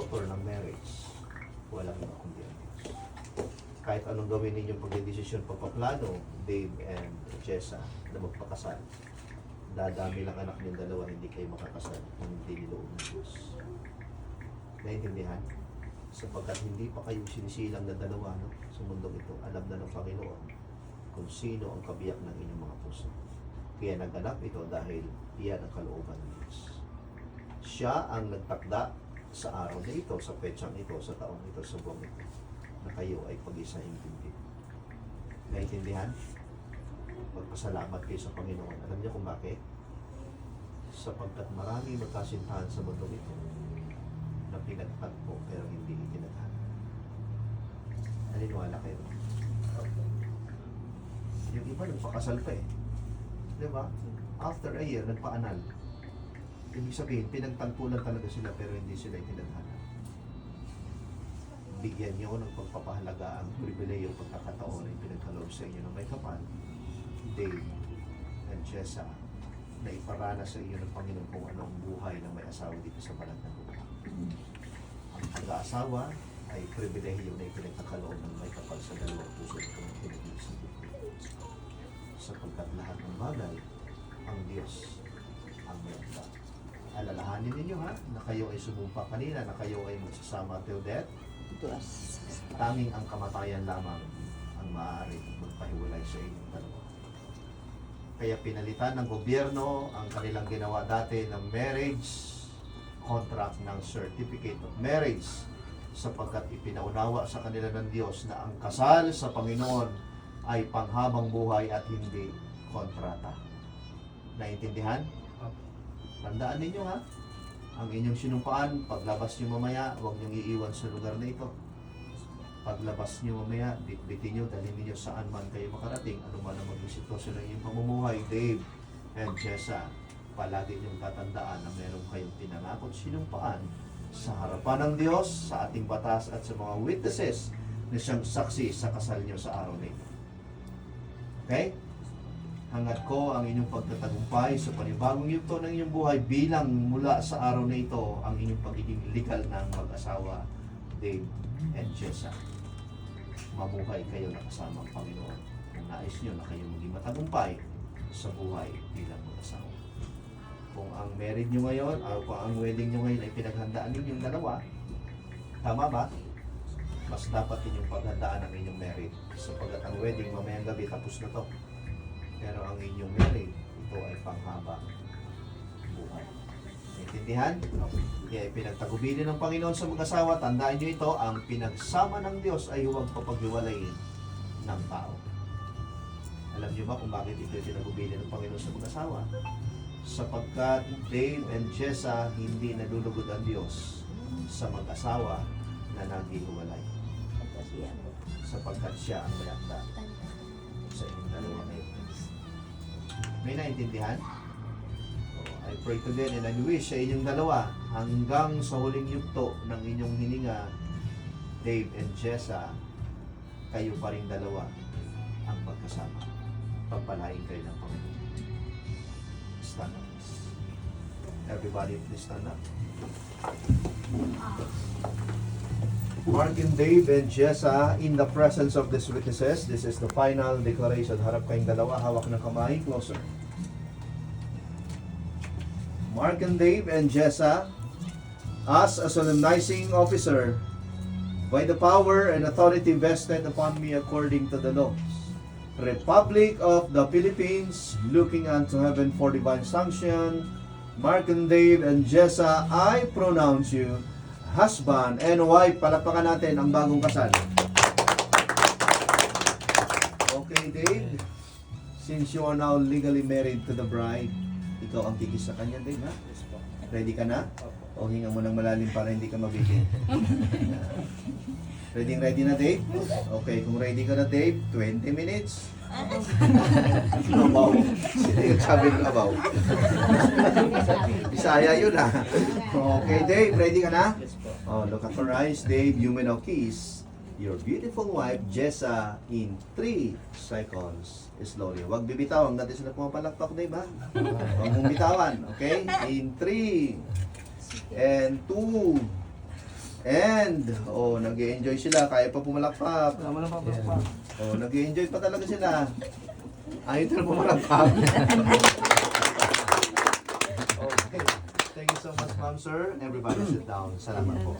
promotor ng marriage. Walang iba kundi ang Diyos. Kahit anong gawin ninyong pagdedesisyon, pagpaplano, Dave and Jessa, na magpakasal, dadami lang anak niyong dalawa, hindi kayo makakasal, hindi niloob ng Diyos. Naintindihan? Sapagkat hindi pa kayo sinisilang na dalawa, no? Sa mundong ito, alam na ng Panginoon kung sino ang kabiyak ng inyong mga puso. Kaya naganap ito dahil iyan ang kalooban ng Diyos. Siya ang nagtakda sa araw na ito, sa petsang ito, sa taong ito, sa buwan ito, na kayo ay pag-isahin tindi. Naintindihan? Magpasalamat kayo sa Panginoon. Alam niyo kung bakit? Sapagkat marami magkasintahan sa mundo ito na pinagtagpo pero hindi itinadhana. Naniniwala kayo? Yung iba nagpakasal pa eh. Diba? After a year, nagpa-anal. Ibig sabihin, pinagtagpo lang talaga sila pero hindi sila itinadhana. Bigyan niyo ng pagpapahalaga ang pribileyo, pagkakataon ay pinagkaloob sa inyo ng may kapal, Dave and Jessa, na iparana sa iyo ng Panginoon kung anong buhay ng may asawa dito sa banal na lupa. Ang pag-aasawa ay pribilehiyo na ipinagkakaloob ng may kapal sa dalawang puso ng pinag-iisip. Sapagkat lahat ng bagay, ang Diyos ang mayagda. Alalahanin ninyo ha, na kayo ay sumumpa kanina, na kayo ay magsasama till death. Tanging ang kamatayan lamang ang maaari magpahiwalay sa inyong dalawa. Kaya pinalitan ng gobyerno ang kanilang ginawa dati ng marriage contract ng certificate of marriage, sapagkat ipinaunawa sa kanila ng Diyos na ang kasal sa Panginoon ay panghabang buhay at hindi kontrata. Naintindihan? Tandaan ninyo ha, ang inyong sinumpaan, paglabas nyo mamaya, huwag nyo iiwan sa lugar na ito. Paglabas nyo mamaya, bitbitin nyo, dalhin ninyo saan man kayo makarating, ano man ang maging sitwasyon ng inyong pamumuhay. Dave and Jessa, palagi nyong tatandaan na meron kayong pinangakot sinumpaan sa harapan ng Diyos, sa ating batas at sa mga witnesses na siyang saksi sa kasal nyo sa araw na ito. Okay? Hangad ko ang inyong pagtatagumpay sa panibagong yugto ng inyong buhay bilang mula sa araw na ito ang inyong pagiging legal ng mag-asawa, Dave and Jessa. Mabuhay kayo na kasama ang Panginoon kung nais nyo na kayo maging matagumpay sa buhay bilang mag-asawa. Kung ang marriage nyo ngayon o kung ang wedding nyo ngayon ay pinaghandaan ninyong dalawa, tama ba? Mas dapat inyong paghandaan ang inyong marriage, sapagkat ang wedding mamayang gabi tapos na to. Pero ang inyong marriage, ito ay panghaba buhay. Naintindihan? Kaya pinagtagubilin ng Panginoon sa mag-asawa, tandaan nyo ito, ang pinagsama ng Diyos ay huwag papaghiwalayin ng tao. Alam nyo ba kung bakit ito pinagubilin ng Panginoon sa mag-asawa? Sapagkat Dave and Jessa, hindi nalulugod ang Diyos sa mag-asawa na naghihiwalay. Sapagkat siya ang mayakda sa inyong dalawa ngayon. May naintindihan? I pray to God and I wish sa inyong dalawa hanggang sa huling yugto ng inyong hininga, Dave and Jessa, kayo pa rin dalawa ang magkasama. Pagpalain kayo ng Panginoon. Stand up. Everybody please stand up. Mark and Dave and Jessa, in the presence of these witnesses, this is the final declaration. Harap kayong dalawa, hawak ng kamay, closer. Mark and Dave and Jessa, as a solemnizing officer, by the power and authority vested upon me according to the laws, Republic of the Philippines, looking unto heaven for divine sanction, Mark and Dave and Jessa, I pronounce you husband and wife. Palakpakan natin ang bagong kasal. Okay, Dave, since you are now legally married to the bride, ikaw ang kikis sa kanya, Dave, ha? Ready ka na? O hinga mo ng malalim para hindi ka mabitin. Ready na, Dave? Okay, kung ready ka na, Dave, 20 minutes. Abaw. Sino yung sabi ng abaw? Bisaya yun, ha? Okay, Dave, ready ka na? Oh, look at her eyes, Dave. You may now kiss your beautiful wife, Jessa, in 3 seconds. Slowly. Huwag bibitaw. Ang dati sila pumapalakpak, Dave, ha? Huwag mong bitawan, okay? In 3, and 2, And, nag-enjoy sila. Kaya pa pumalakpak. Wala mo lang pa. Nag-enjoy pa talaga sila. Ayaw na pumalakpak. Okay. Thank you so much, ma'am, sir. Everybody sit down. Salamat po.